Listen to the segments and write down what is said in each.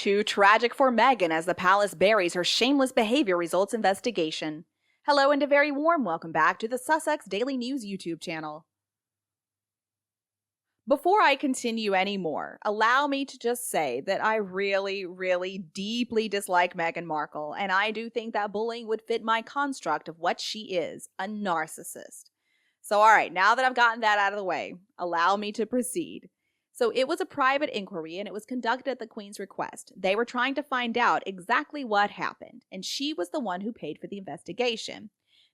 Too tragic for Meghan as the palace buries her shameless behavior results investigation. Hello and a very warm welcome back to the Sussex Daily News YouTube channel. Before I continue anymore, allow me to just say that I really deeply dislike Meghan Markle, and I do think that bullying would fit my construct of what she is, a narcissist. So alright, now that I've gotten that out of the way, allow me to proceed. So it was a private inquiry and it was conducted at the Queen's request. They were trying to find out exactly what happened, and she was the one who paid for the investigation.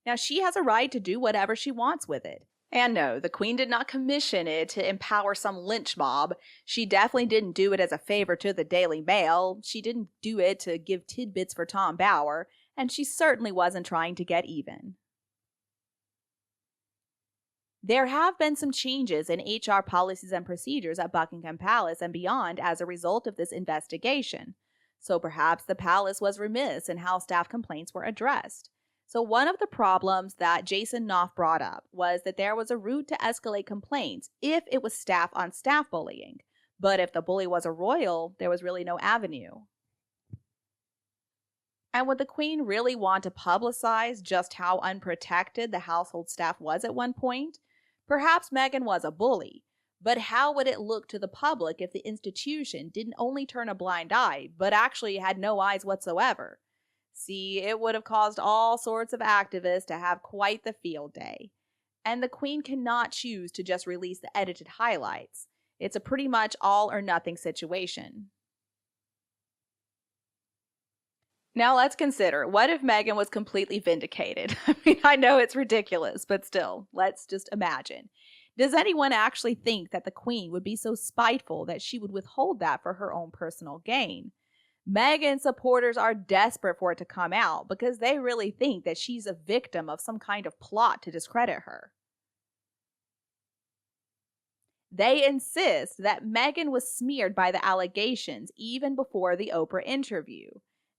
Now she has a right to do whatever she wants with it. And no, the Queen did not commission it to empower some lynch mob. She definitely didn't do it as a favor to the Daily Mail. She didn't do it to give tidbits for Tom Bower, and she certainly wasn't trying to get even. There have been some changes in HR policies and procedures at Buckingham Palace and beyond as a result of this investigation. So perhaps the palace was remiss in how staff complaints were addressed. So one of the problems that Jason Knopf brought up was that there was a route to escalate complaints if it was staff-on-staff bullying. But if the bully was a royal, there was really no avenue. And would the Queen really want to publicize just how unprotected the household staff was at one point? Perhaps Meghan was a bully, but how would it look to the public if the institution didn't only turn a blind eye, but actually had no eyes whatsoever? See, it would have caused all sorts of activists to have quite the field day. And the Queen cannot choose to just release the edited highlights. It's a pretty much all or nothing situation. Now let's consider, what if Meghan was completely vindicated? I mean, I know it's ridiculous, but still, let's just imagine. Does anyone actually think that the Queen would be so spiteful that she would withhold that for her own personal gain? Meghan supporters are desperate for it to come out because they really think that she's a victim of some kind of plot to discredit her. They insist that Meghan was smeared by the allegations even before the Oprah interview.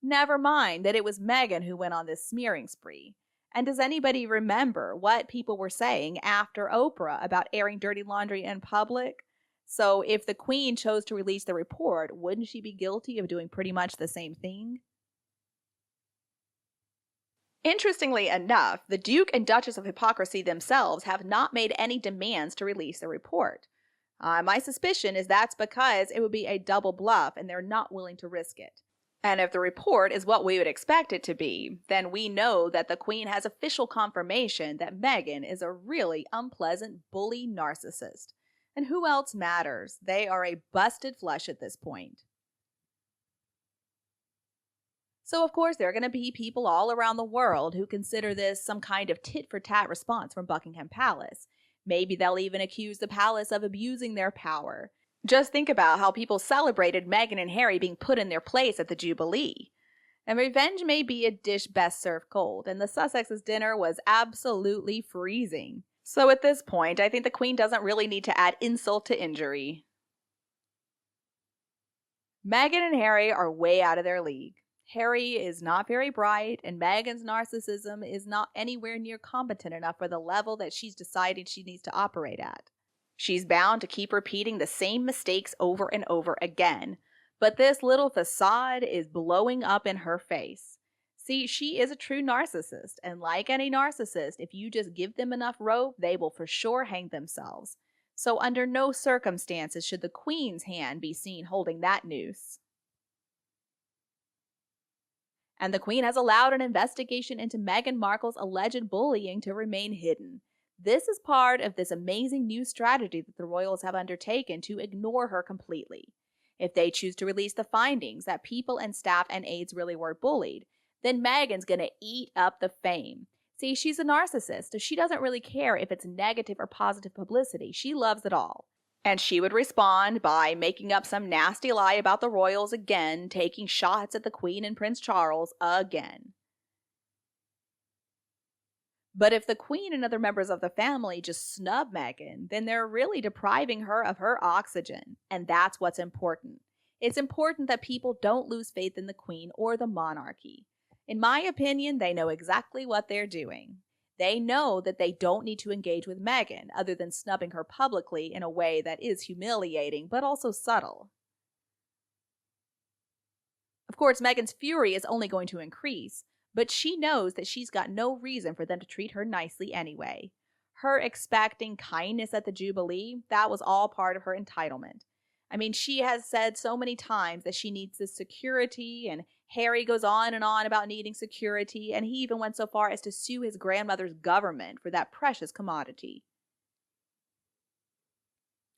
Never mind that it was Meghan who went on this smearing spree. And does anybody remember what people were saying after Oprah about airing dirty laundry in public? So if the Queen chose to release the report, wouldn't she be guilty of doing pretty much the same thing? Interestingly enough, the Duke and Duchess of Hypocrisy themselves have not made any demands to release the report. My suspicion is that's because it would be a double bluff and they're not willing to risk it. And if the report is what we would expect it to be, then we know that the Queen has official confirmation that Meghan is a really unpleasant bully narcissist. And who else matters? They are a busted flush at this point. So of course there are going to be people all around the world who consider this some kind of tit-for-tat response from Buckingham Palace. Maybe they'll even accuse the palace of abusing their power. Just think about how people celebrated Meghan and Harry being put in their place at the Jubilee. And revenge may be a dish best served cold, and the Sussex's dinner was absolutely freezing. So at this point, I think the Queen doesn't really need to add insult to injury. Meghan and Harry are way out of their league. Harry is not very bright, and Meghan's narcissism is not anywhere near competent enough for the level that she's decided she needs to operate at. She's bound to keep repeating the same mistakes over and over again, but this little facade is blowing up in her face. See, she is a true narcissist, and like any narcissist, if you just give them enough rope, they will for sure hang themselves. So under no circumstances should the Queen's hand be seen holding that noose. And the Queen has allowed an investigation into Meghan Markle's alleged bullying to remain hidden. This is part of this amazing new strategy that the royals have undertaken to ignore her completely. If they choose to release the findings that people and staff and aides really were bullied, then Meghan's gonna eat up the fame. See, she's a narcissist, so she doesn't really care if it's negative or positive publicity. She loves it all. And she would respond by making up some nasty lie about the royals again, taking shots at the Queen and Prince Charles again. But if the Queen and other members of the family just snub Meghan, then they're really depriving her of her oxygen. And that's what's important. It's important that people don't lose faith in the Queen or the monarchy. In my opinion, they know exactly what they're doing. They know that they don't need to engage with Meghan other than snubbing her publicly in a way that is humiliating but also subtle. Of course, Meghan's fury is only going to increase, but she knows that she's got no reason for them to treat her nicely anyway. Her expecting kindness at the Jubilee, that was all part of her entitlement. I mean, she has said so many times that she needs this security, and Harry goes on and on about needing security, and he even went so far as to sue his grandmother's government for that precious commodity.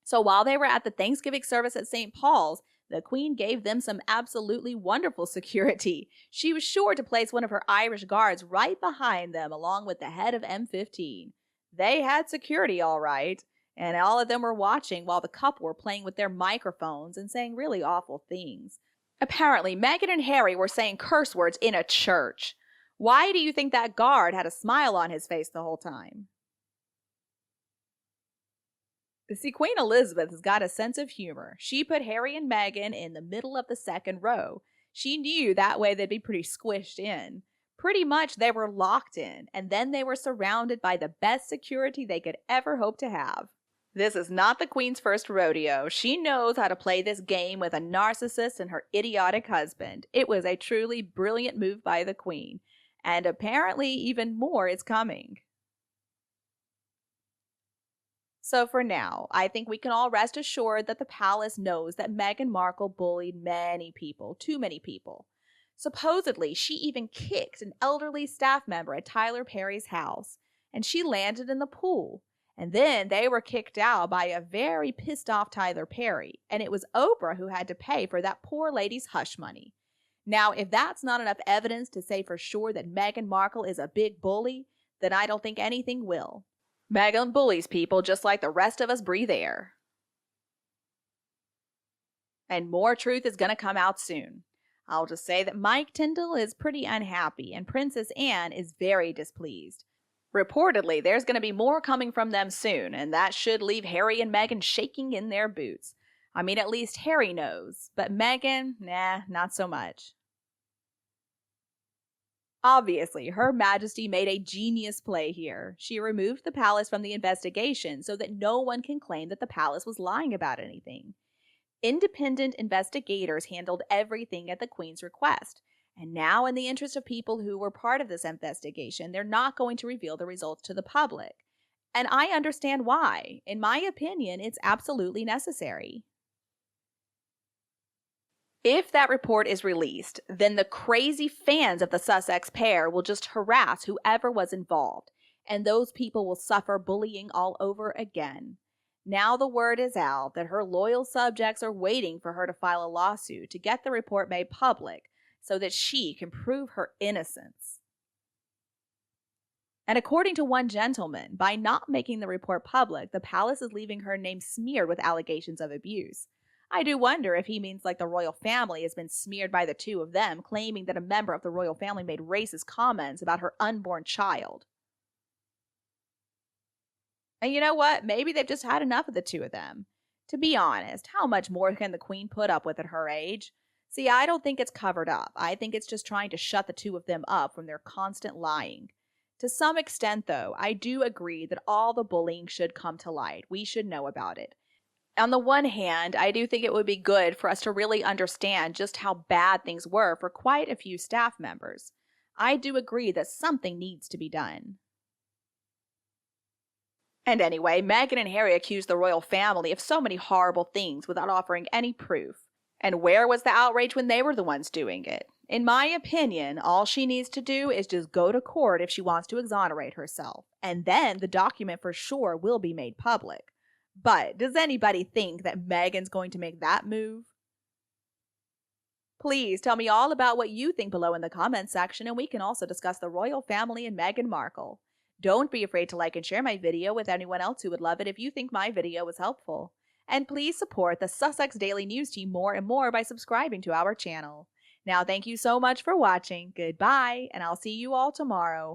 So while they were at the Thanksgiving service at St. Paul's, the Queen gave them some absolutely wonderful security. She was sure to place one of her Irish guards right behind them, along with the head of M15. They had security, all right, and all of them were watching while the couple were playing with their microphones and saying really awful things. Apparently, Meghan and Harry were saying curse words in a church. Why do you think that guard had a smile on his face the whole time? See, Queen Elizabeth has got a sense of humor. She put Harry and Meghan in the middle of the second row. She knew that way they'd be pretty squished in. Pretty much they were locked in, and then they were surrounded by the best security they could ever hope to have. This is not the Queen's first rodeo. She knows how to play this game with a narcissist and her idiotic husband. It was a truly brilliant move by the Queen, and apparently even more is coming. So for now, I think we can all rest assured that the palace knows that Meghan Markle bullied many people, too many people. Supposedly, she even kicked an elderly staff member at Tyler Perry's house, and she landed in the pool. And then they were kicked out by a very pissed off Tyler Perry, and it was Oprah who had to pay for that poor lady's hush money. Now, if that's not enough evidence to say for sure that Meghan Markle is a big bully, then I don't think anything will. Meghan bullies people just like the rest of us breathe air. And more truth is going to come out soon. I'll just say that Mike Tyndall is pretty unhappy and Princess Anne is very displeased. Reportedly, there's going to be more coming from them soon, and that should leave Harry and Meghan shaking in their boots. I mean, at least Harry knows, but Meghan, nah, not so much. Obviously, Her Majesty made a genius play here. She removed the palace from the investigation so that no one can claim that the palace was lying about anything. Independent investigators handled everything at the Queen's request, and now in the interest of people who were part of this investigation, they're not going to reveal the results to the public. And I understand why. In my opinion, it's absolutely necessary. If that report is released, then the crazy fans of the Sussex pair will just harass whoever was involved, and those people will suffer bullying all over again. Now the word is out that her loyal subjects are waiting for her to file a lawsuit to get the report made public so that she can prove her innocence. And according to one gentleman, by not making the report public, the palace is leaving her name smeared with allegations of abuse. I do wonder if he means like the royal family has been smeared by the two of them, claiming that a member of the royal family made racist comments about her unborn child. And you know what? Maybe they've just had enough of the two of them. To be honest, how much more can the Queen put up with at her age? See, I don't think it's covered up. I think it's just trying to shut the two of them up from their constant lying. To some extent, though, I do agree that all the bullying should come to light. We should know about it. On the one hand, I do think it would be good for us to really understand just how bad things were for quite a few staff members. I do agree that something needs to be done. And anyway, Meghan and Harry accused the royal family of so many horrible things without offering any proof. And where was the outrage when they were the ones doing it? In my opinion, all she needs to do is just go to court if she wants to exonerate herself. And then the document for sure will be made public. But does anybody think that Meghan's going to make that move? Please tell me all about what you think below in the comments section, and we can also discuss the royal family and Meghan Markle. Don't be afraid to like and share my video with anyone else who would love it if you think my video was helpful. And please support the Sussex Daily News team more and more by subscribing to our channel. Now, thank you so much for watching. Goodbye, and I'll see you all tomorrow.